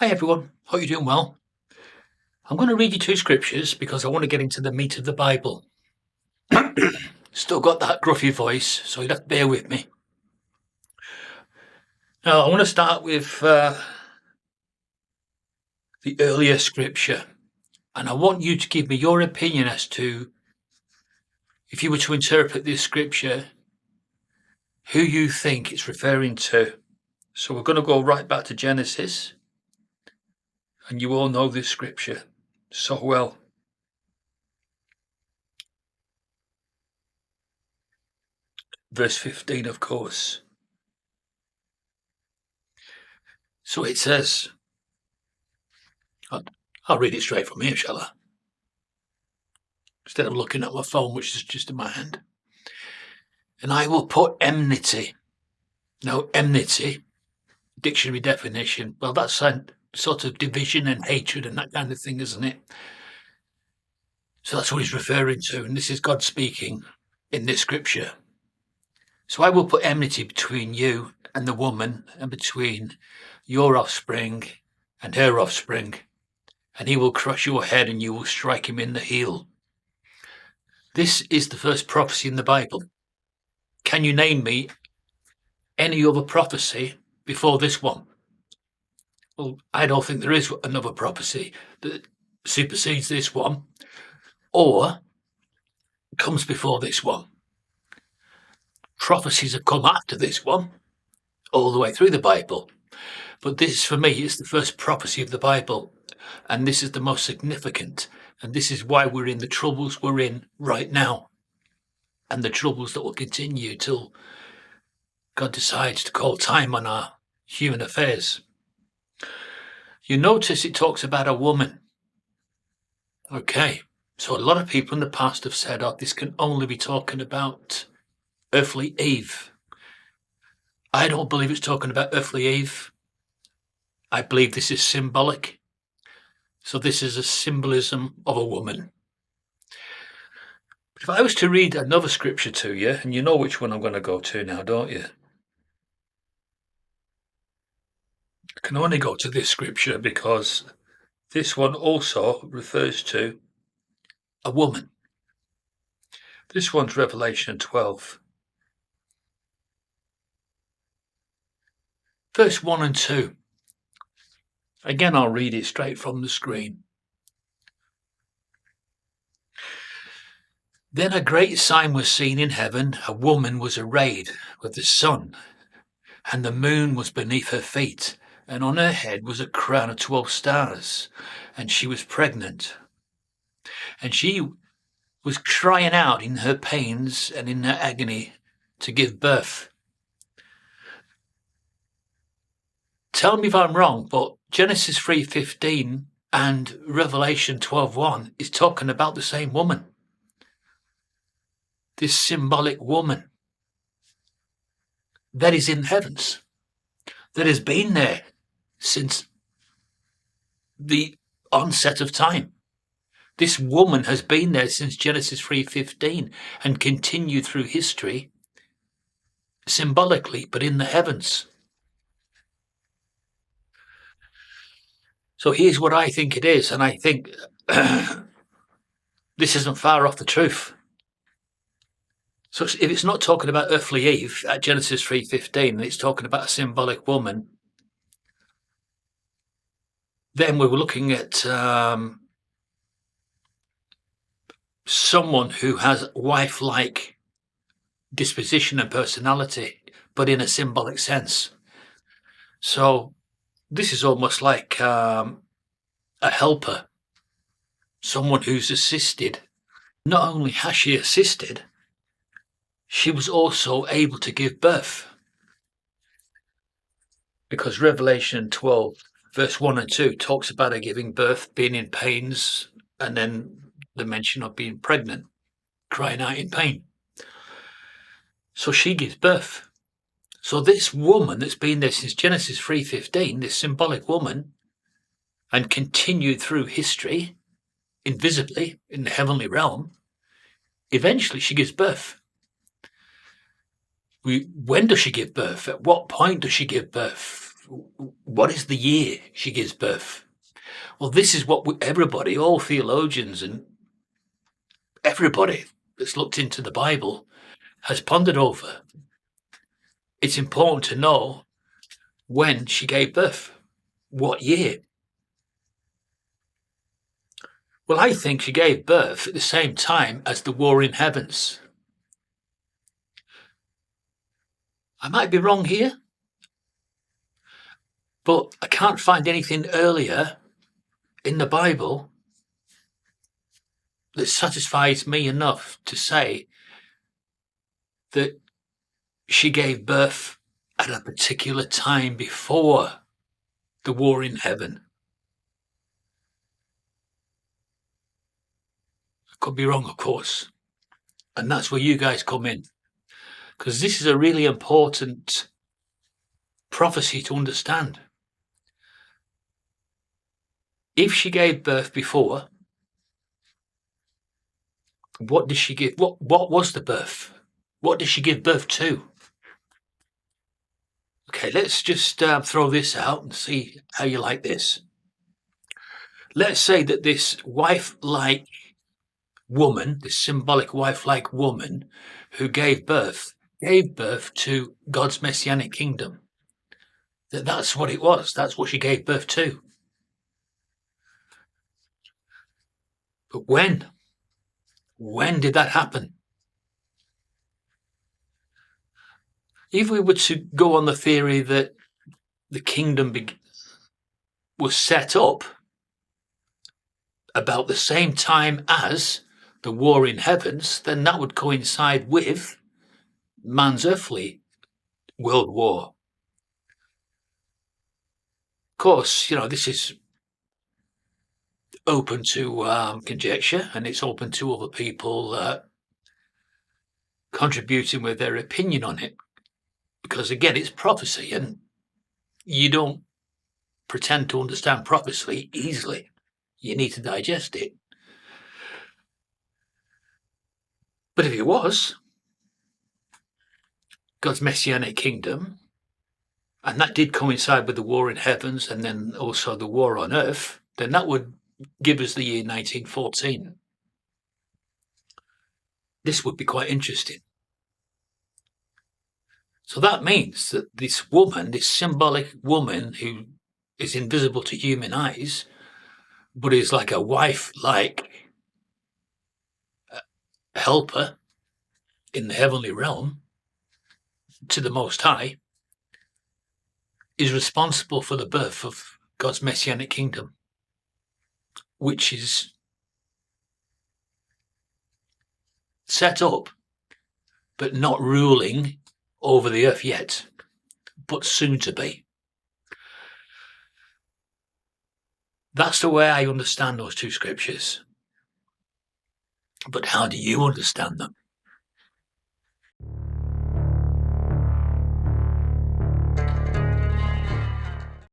Hi everyone, hope you're doing well. I'm going to read you two scriptures because I want to get into the meat of the Bible. Still got that gruffy voice, so you'll have to bear with me. Now, I want to start with the earlier scripture, and I want you to give me your opinion as to, if you were to interpret this scripture, who you think it's referring to. So we're going to go right back to Genesis, and you all know this scripture so well. Verse 15, of course. So it says, I'll read it straight from here, shall I? Instead of looking at my phone, which is just in my hand. And I will put enmity. Now, enmity, dictionary definition, well, that's a sort of division and hatred and that kind of thing, isn't it? So that's what he's referring to. And this is God speaking in this scripture. So I will put enmity between you and the woman, and between your offspring and her offspring, and he will crush your head and you will strike him in the heel. This is the first prophecy in the Bible. Can you name me any other prophecy before this one? Well, I don't think there is another prophecy that supersedes this one or comes before this one. Prophecies have come after this one all the way through the Bible, but this, for me, is the first prophecy of the Bible, and this is the most significant, and this is why we're in the troubles we're in right now, and the troubles that will continue till God decides to call time on our human affairs. You notice it talks about a woman. Okay, so a lot of people in the past have said, oh, this can only be talking about earthly Eve. I don't believe it's talking about earthly Eve. I believe this is symbolic. So this is a symbolism of a woman. If I was to read another scripture to you, and you know which one I'm going to go to now, don't you? I can only go to this scripture because this one also refers to a woman. This one's Revelation 12. Verse 1 and 2. Again, I'll read it straight from the screen. Then a great sign was seen in heaven. A woman was arrayed with the sun, and the moon was beneath her feet, and on her head was a crown of 12 stars, and she was pregnant. And she was crying out in her pains and in her agony to give birth. Tell me if I'm wrong, but Genesis 3:15 and Revelation 12:1 is talking about the same woman. This symbolic woman that is in heavens, that has been there since the onset of time. This woman has been there since Genesis 3:15 and continued through history symbolically, but in the heavens. So here's what I think it is, and I think this isn't far off the truth. So if it's not talking about earthly Eve at Genesis 3:15, it's talking about a symbolic woman, then we were looking at someone who has wife-like disposition and personality, but in a symbolic sense. So this is almost like a helper, someone who's assisted. Not only has she assisted, she was also able to give birth. Because Revelation 12, verse 1 and 2 talks about her giving birth, being in pains, and then the mention of being pregnant, crying out in pain. So she gives birth. So this woman that's been there since Genesis 3:15, this symbolic woman, and continued through history, invisibly in the heavenly realm, eventually she gives birth. When does she give birth? At what point does she give birth? what is the year she gives birth? Well, this is what everybody, all theologians and everybody that's looked into the Bible has pondered over. It's important to know when she gave birth, what year. Well, I think she gave birth at the same time as the war in heavens. I might be wrong here, but I can't find anything earlier in the Bible that satisfies me enough to say that she gave birth at a particular time before the war in heaven. I could be wrong, of course. And that's where you guys come in, because this is a really important prophecy to understand. If she gave birth before, what did she give? What was the birth? What did she give birth to? Okay, let's just throw this out and see how you like this. Let's say that this wife-like woman, this symbolic wife-like woman who gave birth to God's messianic kingdom. That's what it was. That's what she gave birth to. But when? When did that happen? If we were to go on the theory that the kingdom was set up about the same time as the war in heavens, then that would coincide with man's earthly world war. Of course, this is open to conjecture, and it's open to other people contributing with their opinion on it. Because again, it's prophecy, and you don't pretend to understand prophecy easily. You need to digest it. But if it was God's messianic kingdom, and that did coincide with the war in heavens and then also the war on earth, then that would give us the year 1914. This would be quite interesting. So that means that this woman, this symbolic woman who is invisible to human eyes, but is like a wife-like helper in the heavenly realm to the Most High, is responsible for the birth of God's messianic kingdom, which is set up but not ruling over the earth yet, but soon to be. That's the way I understand those two scriptures. But how do you understand them?